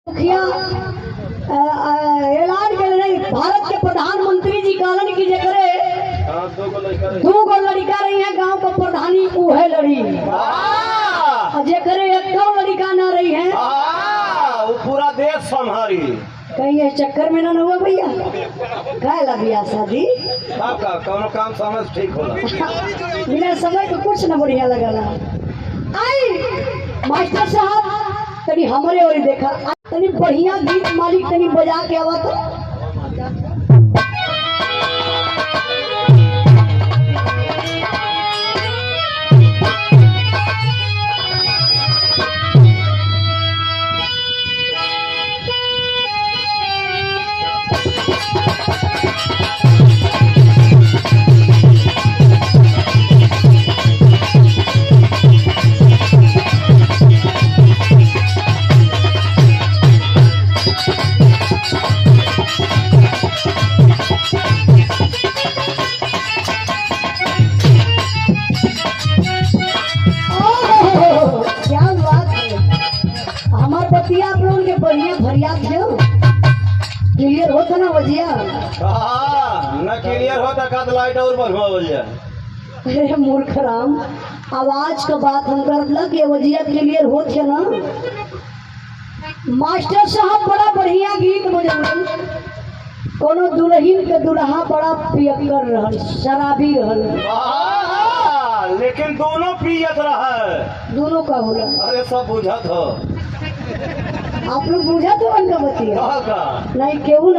मुखिया ऐलान कर रही भारत के प्रधानमंत्री जी कहलन की करे दो गो लड़का रही है गांव का प्रधानी उहे लड़ी जे करे एक लड़का ना रही है वो पूरा देश संभारी। कहीं ये चक्कर में ना हुआ भैया कह लगिया शादी आपका कौन काम समझ ठीक होला बिना समय को कुछ न बढ़िया लगला। आई मास्टर साहब तनी हमारे और देखा तनी बढ़िया गीत मालिक तनी बजा के आवा तो आप लोगों के बढ़िया भरिया क्लियर होता ना वजिया न क्लियर होता का लाइट और बढ़वा वजिया। अरे मूर्ख राम आवाज का बात हम कर लग ये वजिया क्लियर होत है ना। मास्टर साहब बड़ा बढ़िया गीत बजौलन कोनो दुल्हन के दुल्हा बड़ा पियकर रहल शराबी रहल लेकिन दोनों पियत रहा दोनों का होला। अरे सब बुझत हो आप लोग बुझा तो उनका बतिया का नहीं केहू न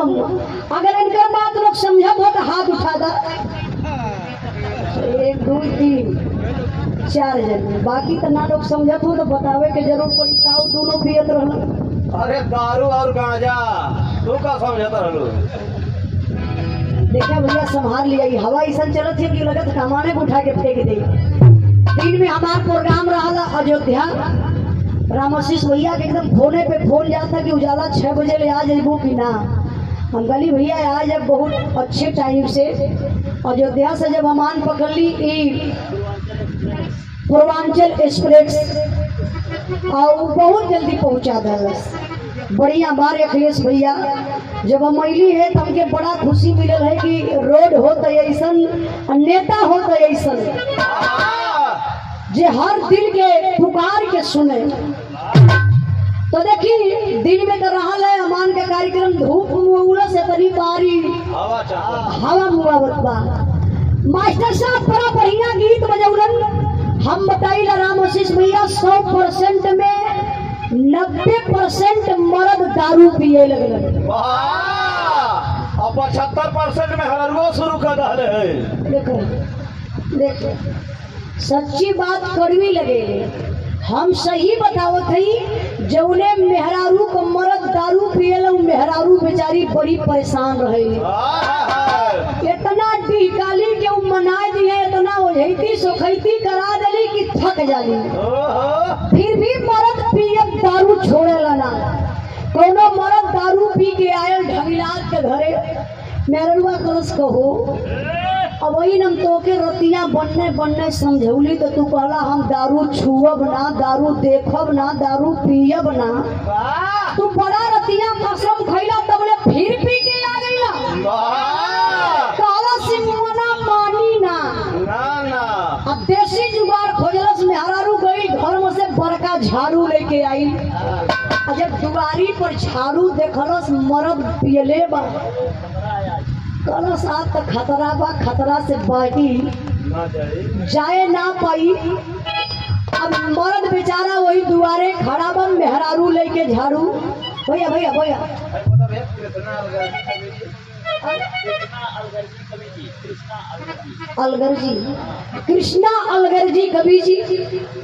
अगर इनका बात लोग समझत हो तो हाथ उठा दा 1 2 3 4 जन बाकी तो ना लोग समझत हो तो बतावे के जरूर पड़ी काऊ दोनों पियत रहल। अरे दारू और गांजा तू का समझत रहलो। देखा भैया संभाल लिया हवा ऐसा चलत है कि लगत कमाने उठा के फेंक दे। दिन में हमारा प्रोग्राम रहा अयोध्या रामाशीष भैया के एकदम फोने पे फोन जाता कि उजाला 6 बजे ले आ जाबू कि ना। हम गली भैया आज जब बहुत अच्छे टाइम से अयोध्या से जब हमान पकड़ ली पूर्वांचल एक्सप्रेस और बहुत जल्दी पहुंचा दस बढ़िया बार अखिलेश भैया जब हम अली है तो हमके बड़ा खुशी मिलल है कि रोड हो तो ऐसा नेता हो तो ऐसा जे हर दिल के पुकार के सुने। तो देखी दिन में तो रहा है अमान के कार्यक्रम धूप मुआवला से तरी पारी हवा मुआवत बा। मास्टर साहब बड़ा बढ़िया गीत बजौलन हम बताई रामाशीष भैया 100% में 90% मर्द दारू पिए लगल और 75% में हरवा शुरू कर रहे। देखो देखो सच्ची बात कड़वी लगे हम सही बतावत हई जौने मेहरारू को मर्द दारू पियल मेहरारू बेचारी बड़ी परेशान रहे। इतना डिहकाली के मनाए दिए इतना ओझैती सोखैती करा दिली कि थक जाली फिर भी मर्द पिए दारू छोड़ेला ना। कोनो मर्द दारू पी के आयल ढमिलात के घरे मेहरुआ कलश कहो अब वही नम तो के रतिया बनने समझौली तो तू कहला हम दारू छुअब ना दारू देखब ना दारू पियब ना। तू बड़ा रतिया कसम खैला तबले फिर पी के आ गईला कहला सिमना मानी ना ना अब देसी जुगाड़ खोजलस मेहरारू गई घर में से बड़का झाड़ू लेके आई जब दुआरी पर झाड़ू देखलस मर्द पियले बा कहला साथ तो खतरा बा खतरा से बाकी जाए ना पाई। अब मर्द बेचारा वही दुआरे खड़ा बा मेहरारू लेके झाड़ू भैया भैया भैया अलगर जी कृष्णा अलगर जी कवि जी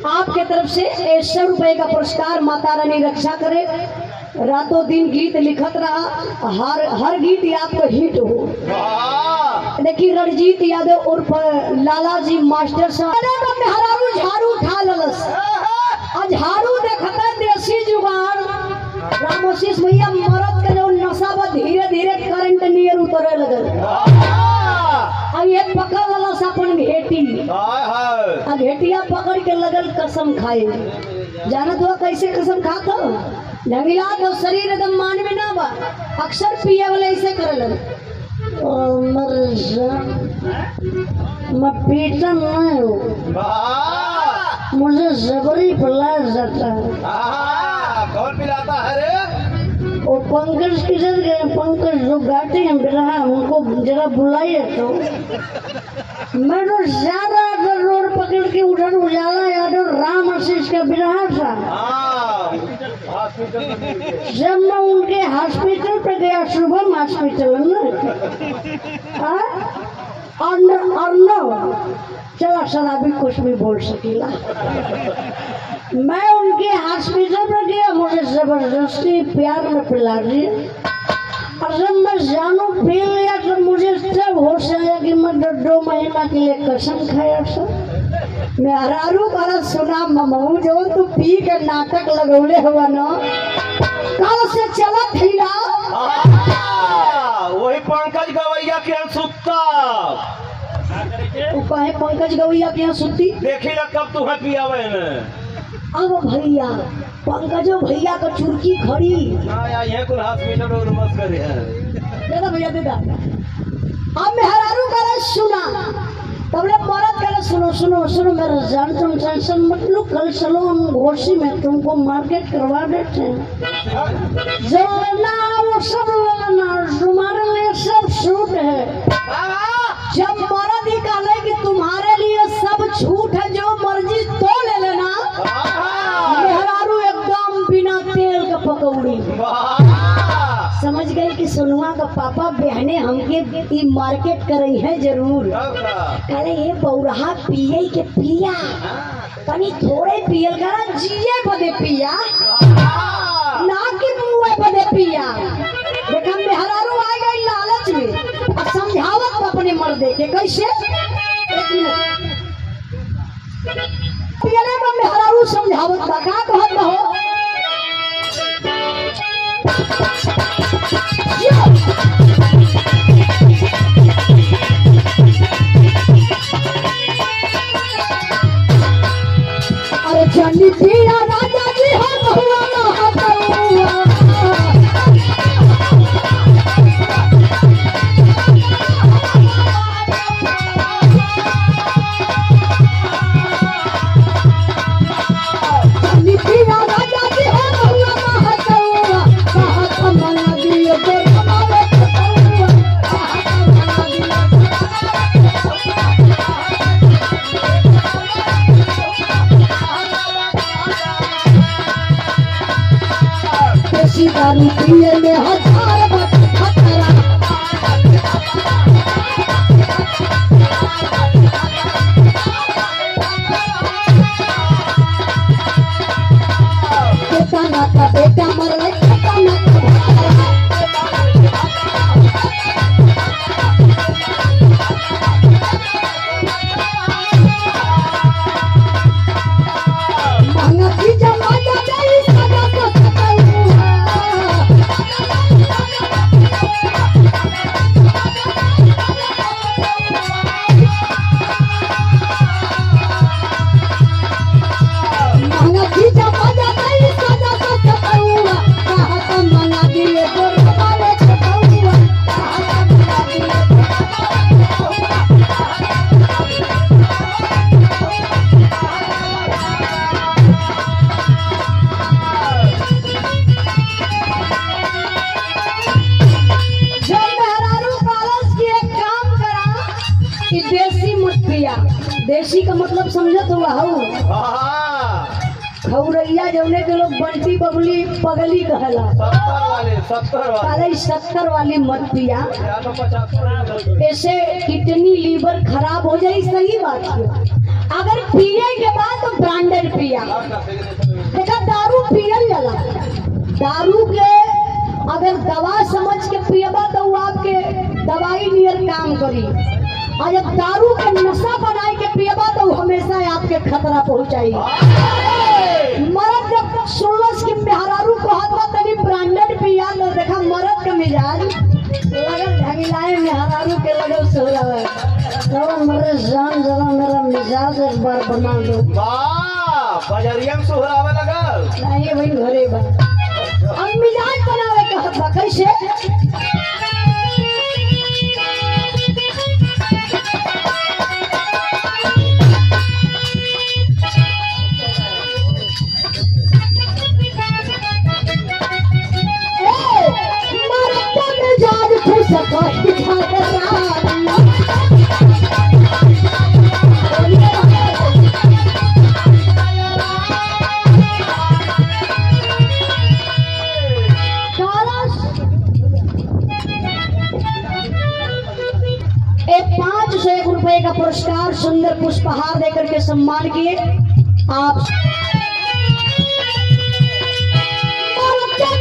आपके तरफ से 100 रुपए का पुरस्कार माता रानी रक्षा करे। रातों दिन गीत लिखत रहा हर गीत आपको हिट हो। देखिए रणजीत यादव उर्फ लाला जी मास्टर साहब मेहरारू झाड़ू उठा ललस झाड़ू देखता देसी जुगाड़ रामाशीष भैया मरद के जो नशा बा धीरे धीरे करंट नियर उतरे लगल ये पकड़ ललस अपन घेटी घेटिया पकड़ के लगल कसम खाए जानत हुआ कैसे कसम खाता ढंगिला तो शरीर एकदम मान में ना बा, अक्सर पिए वाले ऐसे करलन। मैं पीता नहीं हूँ, वाह मुझे जबरी पिलाया जाता है। कौन पिलाता है रे? वो पंकज किधर गए? पंकज जो गाते हैं बिरहा, उनको जरा बुलाइए तो। मैं तो ज्यादा अगर रोड पकड़ के उधर उजाला यादव राम आशीष का बिरहा था। जब मैं उनके हॉस्पिटल पे गया, शुभम हॉस्पिटल चला शराबी कुछ भी बोल सकीला। मैं उनके हॉस्पिटल पे गया, मुझे जबरदस्ती प्यार में पिला दिए, और जब मैं जानू पी लिया तो मुझे तब होश आया कि मैं 2 महीना के लिए कसम खाया सर। मैं हरारू का सुना ममहू जो तू पी के नाटक लगौले हुआ न, कल से चलत ही ना। वही पंकज गवैया के यहाँ सुतता। तू कहे पंकज गवैया के यहाँ सुती? देखी ना कब तू है पियावे में। अब भैया पंकजो भैया का चुरकी खड़ी। ये कुल हॉस्पिटल में मस्त करे हैं। दादा भैया दादा, अब मैं हरारू का सुना, तबले मरद का सुनो सुनो सुनो मेरा जान, तुम टेंशन मत लो, कल चलो हम घोसी में तुमको मार्केट करवा देते हैं। जो लेना वो सब लेना, तुम्हारे लिए सब छूट है। जब मरद ही कहले कि तुम्हारे लिए सब छूट है, जो मर्जी तो ले लेना, मेहरारू एकदम बिना तेल का पकौड़ी। समझ गए कि सोनुआ का पापा बहने हमके मार्केट करे है जरूर। कहले ये बौरहा पिए के पिया, तनी थोड़े पियल करा, जिए बदे पिया, ना कि मुँह बदे पिया। देखा मेहरारू आ गई लालच में, अब समझावत अपने मर्दे के कैसे। एक मिनट पियले में मेहरारू समझावत का कहत हो। अरे जानी पिया राजा जी हो बहुआ ना बहुआ, जानी पिया राजा जी हो बहुआ ना बहुआ, कहत मन दियो तो हमारे बहुआ, देसी दारू पिए में 1000 बात खतरा। बेटा ना का बेटा मरले, बेटा ना का महंगा की जमाना नहीं सदा को सताऊंगा। महंगा की जमाना नहीं सदा को सताऊंगा, कहा तो मंगा दिए तो हमारे सताऊंगा, कहा तो मंगा दिए तो जब मेहरारू पालस की एक काम करा कि देसी मत पिया। देसी का मतलब समझत हुआ हो, खौरैया जौने के लोग बंटी बबली पगली कहला, 70 काले 70 वाली मत पिया, या तो 75 ऐसे किडनी लीवर खराब हो जाए। सही बात है, अगर पिए के बाद तो ब्रांडेड पिया। देखा दारू पियल जाला, दारू के अगर दवा समझ के पियबा तो वो आपके दवाई नियर काम करी, और जब दारू के नशा बनाए के पियबा तो वो हमेशा आपके खतरा पहुंचाई। मरद जब सुनलस कि मेहरारू कहत बा तनी ब्रांडेड पिया, तो देखा मरद का मिजाज लगल ढंगिलाए, मेहरारू के लगल सोलावे। तो मेरे जान जरा मेरा मिजाज एक बार बना दो। वाह, बजरिया में सुहरावे लगल। नहीं भाई घरे बा का पुरस्कार सुंदर पुष्पहार देकर के सम्मान किए। आप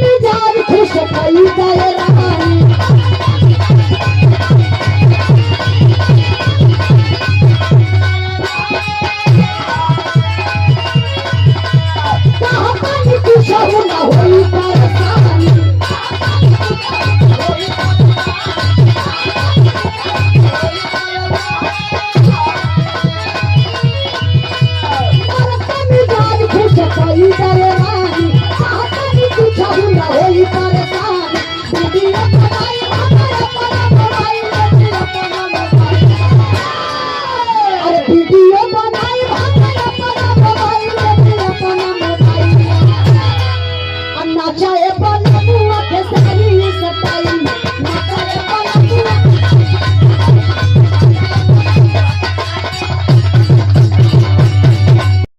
मिजाज खुश